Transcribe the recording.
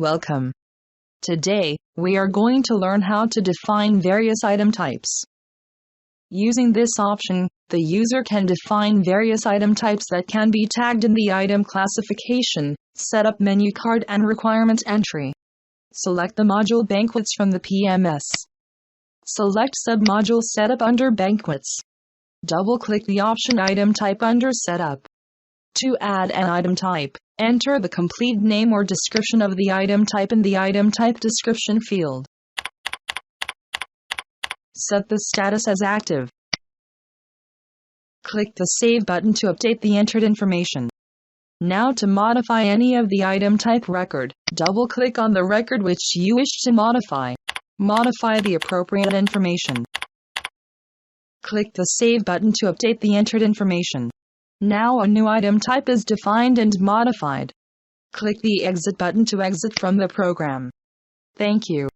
Welcome. Today, we are going to learn how to define various item types. Using this option, the user can define various item types that can be tagged in the item classification, setup menu card and requirement entry. Select the module Banquets from the PMS. Select submodule Setup under Banquets. Double-click the option Item Type under Setup. To add an item type, enter the complete name or description of the item type in the item type description field. Set the status as active. Click the Save button to update the entered information. Now to modify any of the item type record, double-click on the record which you wish to modify. Modify the appropriate information. Click the Save button to update the entered information. Now a new item type is defined and modified. Click the Exit button to exit from the program. Thank you.